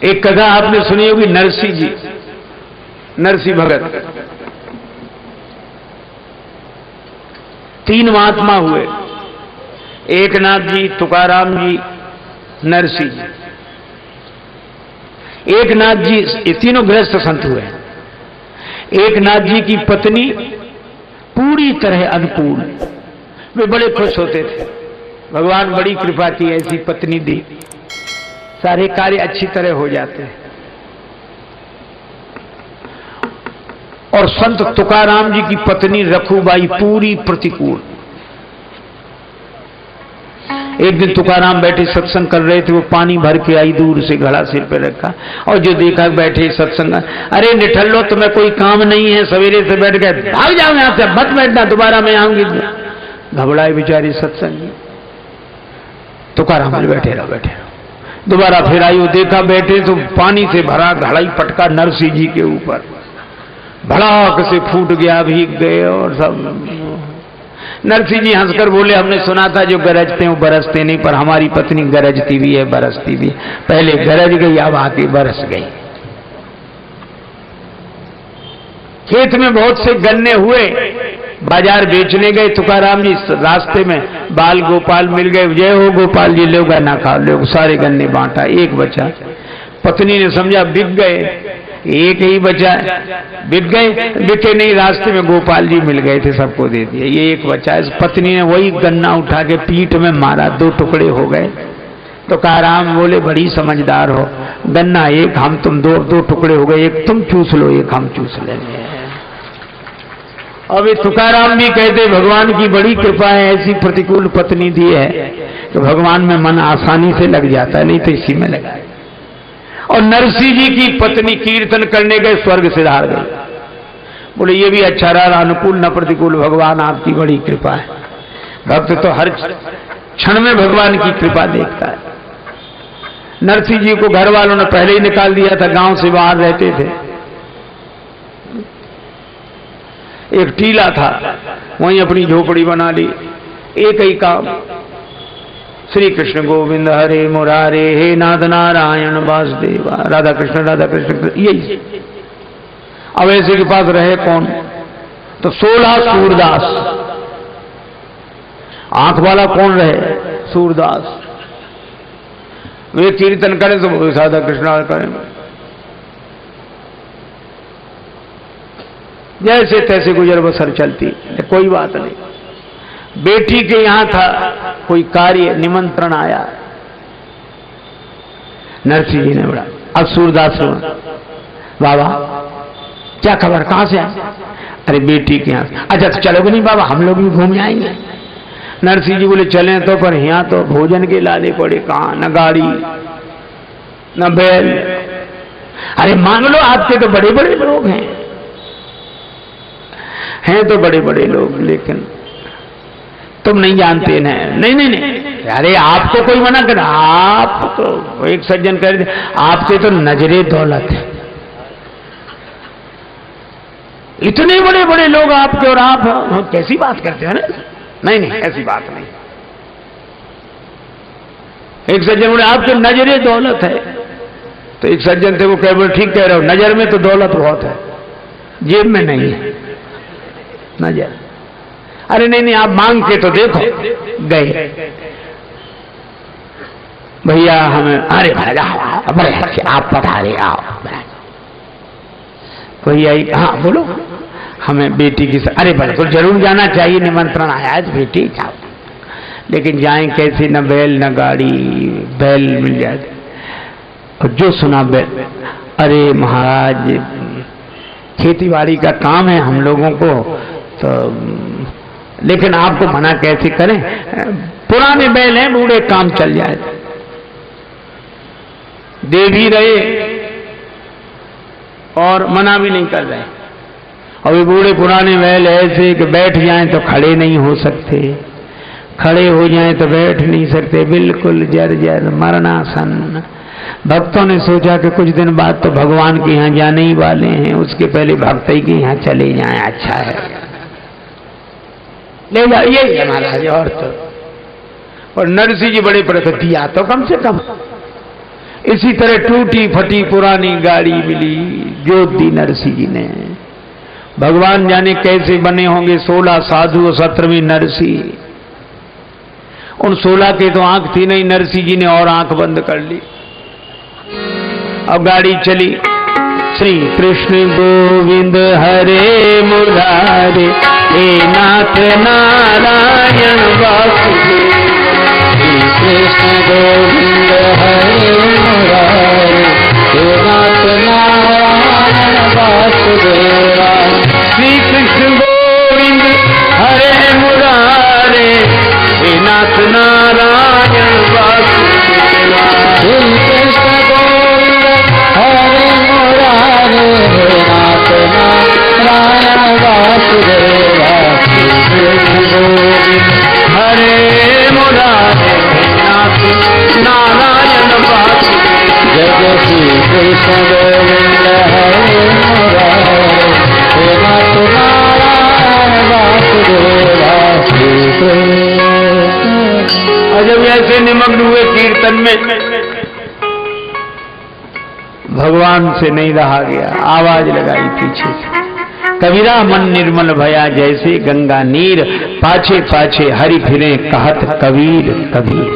एक कथा आपने सुनी होगी, नरसिंह जी, नरसिंह भगत। 3 महात्मा हुए, एकनाथ जी, तुकाराम जी, नरसिंह जी। एकनाथ जी, ये तीनों गृहस्थ संत हुए। एकनाथ जी की पत्नी पूरी तरह अनुकूल, वे बड़े खुश होते थे, भगवान बड़ी कृपा की, ऐसी पत्नी दी, सारे कार्य अच्छी तरह हो जाते हैं। और संत तुकाराम जी की पत्नी रखूबाई पूरी प्रतिकूल। एक दिन तुकाराम बैठे सत्संग कर रहे थे, वो पानी भर के आई, दूर से घड़ा सिर पे रखा, और जो देखा बैठे सत्संग, अरे निठल्लो तुम्हें कोई काम नहीं है, सवेरे से बैठ गए, भाग जाओ यहां से, मत बैठना, दोबारा मैं आऊंगी। घबराए बेचारी सत्संगी। तुकाराम बोले बैठे रहो बैठे रहो। दोबारा फिर आई, वो देखा बैठे तो पानी से भरा घड़ा ही पटका नरसिंह जी के ऊपर, भड़ाक से फूट गया, भीग गए और सब। नरसिंह जी हंसकर बोले, हमने सुना था जो गरजते हैं वो बरसते नहीं, पर हमारी पत्नी गरजती भी है, बरसती भी है, पहले गरज गई, अब आके बरस गई। खेत में बहुत से गन्ने हुए, बाजार बेचने गए तुकाराम जी, रास्ते में बाल गोपाल मिल गए, जय हो गोपाल जी, लो गन्ना खाओ, लो, सारे गन्ने बांटा, एक बचा। पत्नी ने समझा बिक गए, एक ही बचा, बिक गए, बिके नहीं, रास्ते में गोपाल जी मिल गए थे, सबको दे दिया, ये एक बचा। इस पत्नी ने वही गन्ना उठा के पीठ में मारा, 2 टुकड़े हो गए। तो तुकाराम बोले बड़ी समझदार हो, गन्ना एक, हम तुम 2 टुकड़े हो गए, एक तुम चूस लो, एक हम चूस लेंगे। अब ये तुकाराम भी कहते भगवान की बड़ी कृपा है, ऐसी प्रतिकूल पत्नी दी है कि भगवान में मन आसानी से लग जाता है, नहीं तो इसी में लगा। और नरसिंह जी की पत्नी कीर्तन करने गए, स्वर्ग से हार गए। बोले ये भी अच्छा रहा, अनुकूल न प्रतिकूल, भगवान आपकी बड़ी कृपा है। भक्त तो हर क्षण में भगवान की कृपा देखता है। नरसिंह जी को घर वालों ने पहले ही निकाल दिया था, गांव से बाहर रहते थे। एक टीला था, वहीं अपनी झोपड़ी बना ली, एक ही काम, श्री कृष्ण गोविंद हरे मुरारे, हे नाथ नारायण वासुदेवा, राधा कृष्ण यही। अब ऐसे के पास रहे कौन? तो 16 सूरदास। आंख वाला कौन रहे? सूरदास। वे कीर्तन करें तो राधा कृष्ण करें, जैसे तैसे गुजर बसर चलती, कोई बात नहीं। बेटी के यहां था कोई कार्य, निमंत्रण आया, नरसिंह जी ने बोला, अब सूरदास बाबा क्या खबर, कहां से आए? अरे बेटी के यहां। अच्छा तो चलोगे नहीं बाबा, हम लोग भी घूम आएंगे। नरसिंह जी बोले चलें तो, पर यहां तो भोजन के लाले पड़े, कहां, न गाड़ी न बैल। अरे मान लो आपके तो बड़े बड़े लोग हैं तो बड़े बड़े लोग, लेकिन तुम नहीं जानते ना। नहीं, अरे आपको कोई मना कर, आप तो एक सज्जन कर दे, आपके तो नजरे दौलत है, इतने बड़े बड़े लोग आपके, और आप कैसी बात करते हो ना? नहीं ऐसी बात नहीं। एक सज्जन बोले आपके नजरे दौलत है, तो एक सज्जन थे वो कह बोले ठीक कह रहे हो, नजर में तो दौलत बहुत है, जेब में नहीं है नजर। अरे नहीं आप मांग के तो देखो। गए भैया हमें, अरे भैया आप पधारे, आओ भैया, हाँ बोलो, हमें बेटी की, अरे बिल्कुल जरूर जाना चाहिए, निमंत्रण आया है बेटी जाओ, लेकिन जाएं कैसे, न बैल न गाड़ी, बैल मिल जाए, और जो सुना बैल, अरे महाराज खेती बाड़ी का काम है हम लोगों को, तो लेकिन आपको मना कैसे करें, पुराने बैल हैं, बूढ़े काम चल जाए, दे भी रहे और मना भी नहीं कर रहे। और वे बूढ़े पुराने बैल ऐसे कि बैठ जाएं तो खड़े नहीं हो सकते, खड़े हो जाएं तो बैठ नहीं सकते, बिल्कुल जर्जर मरणासन। भक्तों ने सोचा कि कुछ दिन बाद तो भगवान के यहाँ जाने ही वाले हैं, उसके पहले भक्त ही के यहाँ चले जाएं, अच्छा है ले जाइए ये महाराज। और तो और नरसिंह जी बड़े पड़े थे, दिया तो कम से कम इसी तरह टूटी फटी पुरानी गाड़ी मिली, जोत दी नरसिंह जी ने। भगवान जाने कैसे बने होंगे 16 साधु और 17वीं नरसिंह। उन 16 के तो आंख थी नहीं, नरसिंह जी ने और आंख बंद कर ली। अब गाड़ी चली। श्री कृष्ण गोविंद हरे मुरारे, हे नाथ नारायण वासुदेव। श्री कृष्ण गोविंद हरे मुरारे, हे नाथ नारायण वासुदेवा। श्री कृष्ण गोविंद हरे मुरारे, हे नाथ नारायण वासुदेवा। श्री कृष्ण गोविंद हरे मुरारे, हे नाथ नारायण वासुदेवा। श्री कृष्ण गोविंद हरे मुरारे, हे नाथ नारायण वासुदेवा। जय श्री कृष्ण गोविंद हरे मुरारे, हे नाथ नारायण वासुदेवा। श्री कृष्ण। और जब ऐसे निमग्न हुए कीर्तन में, भगवान से नहीं रहा गया, आवाज लगाई पीछे से, कबीरा मन निर्मल भया जैसे गंगा नीर, पाछे पाछे हरि फिरे कहत कबीर कबीर।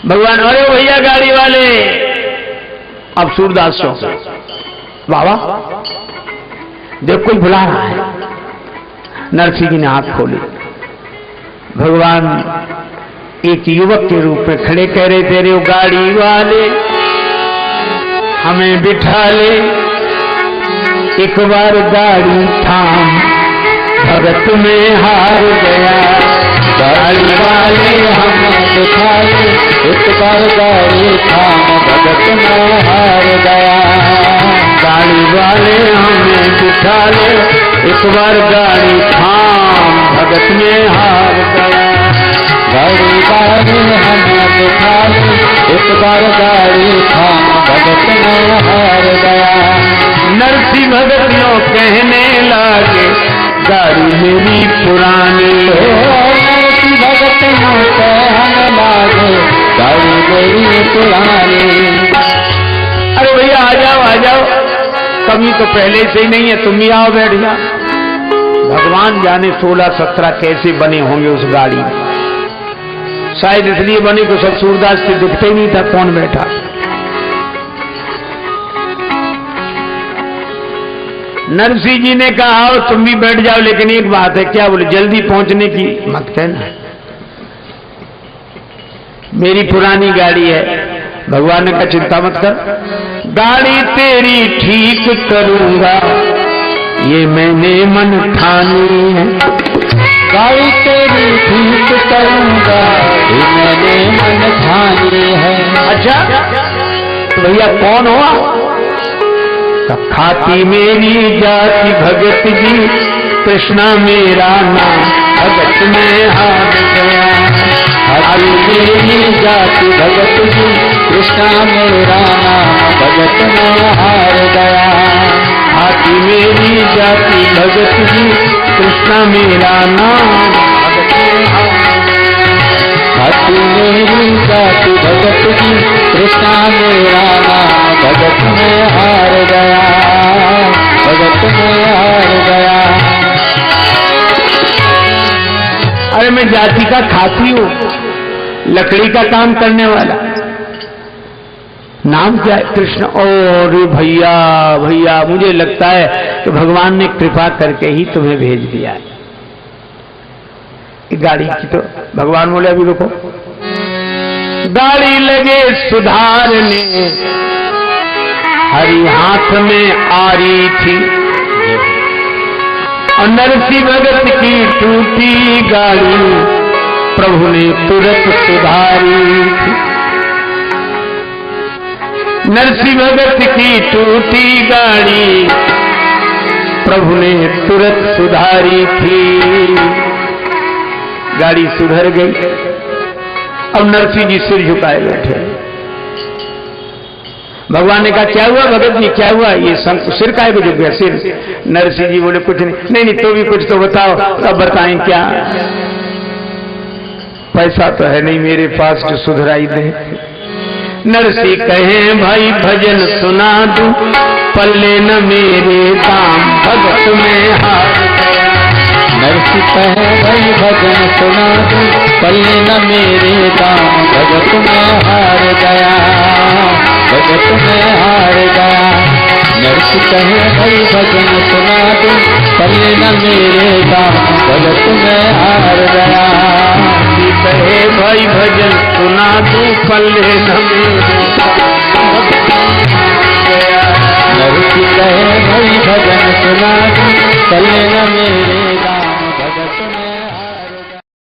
भगवान, अरे भैया गाड़ी वाले, अब सूरदास चौक, बाबा देख कोई बुला रहा है। नरसिंह जी ने आंख खोली। भगवान एक युवक के रूप में खड़े कह रहे, तेरे वो गाड़ी वाले हमें बिठा ले, एक बार गाड़ी थाम, भगत में हार गया। गाड़ी वाले हमें बिठा ले, एक बार गाड़ी थाम, भगत में हार गया। गाड़ी वाले हमें बिठा ले, एक बार गाड़ी थाम, भगत में हार गया। गाड़ी वाले हमें बिठा ले, एक बार गाड़ी थाम, भगत में हार गया। नरसिंह भगत यूं कहने लागे, गाड़ी मेरी पुरानी। नरसिंह भगत यूं कहने लागे, गाड़ी मेरी पुरानी। अरे भैया आ जाओ आ जाओ, कमी तो पहले से ही नहीं है, तुम ही आओ बैठ जाओ। भगवान जाने 16-17 कैसे बने होंगे उस गाड़ी में। शायद इसलिए बने कि सब सूरदास से दिखते ही नहीं था कौन बैठा। नरसिंह जी ने कहा आओ तुम भी बैठ जाओ, लेकिन एक बात है। क्या बोले? जल्दी पहुंचने की मत कहना, मेरी पुरानी गाड़ी है। भगवान ने कहा चिंता मत कर, गाड़ी तेरी ठीक करूंगा, ये मैंने मन ठानी है। गाड़ी तेरी ठीक करूंगा, ये मैंने मन ठानी है। अच्छा तो भैया कौन हुआ? खाती मेरी जाति भगत जी, कृष्णा मेरा नाम, भगत में हार गया। खाती मेरी जाति भगत जी, कृष्णा मेरा नाम, भगत में हार गया। खाती मेरी जाति भगत जी, कृष्णा मेरा नाम, भगत में हार गया। खाती मेरी जाति भगत जी, कृष्णा मेरा नाम, भगत में हार गया। भगत में हार गया। अरे मैं जाति का खाती हूं, लकड़ी का काम करने वाला। नाम क्या है? कृष्ण। और भैया भैया मुझे लगता है कि भगवान ने कृपा करके ही तुम्हें भेज दिया है। गाड़ी की तो भगवान बोले अभी रुको। गाड़ी लगे सुधारने, हरि हाथ में आ रही थी, और नरसिंह भगत की टूटी गाड़ी प्रभु ने तुरंत सुधारी थी। नरसिंह भगत की टूटी गाड़ी प्रभु ने तुरंत सुधारी थी। गाड़ी सुधर गई। अब नरसिंह जी सिर झुकाए बैठे। भगवान ने कहा क्या हुआ भगत जी, क्या हुआ? ये सिर काहे को झुक गया? सिर। नरसिंह जी बोले कुछ नहीं। नहीं तो भी कुछ तो बताओ। अब बताएं क्या? पैसा तो है नहीं मेरे पास जो सुधराई दे। नरसी कहे भाई भजन सुना दूं, पल्ले न मेरे दाम भगत में हार गया। नरसी कहे भाई भजन सुना दूं, पल्ले न मेरे दाम भगत में हार गया, भगत में हार गया। नरसी कहे भाई भजन सुना दूं, पल्ले न मेरे दाम भगत में हार गया। कहे भाई भजन सुना दूं, पल्ले न मेरे नरसी कहे भाई भजन सुना दूं, पल्ले न मेरे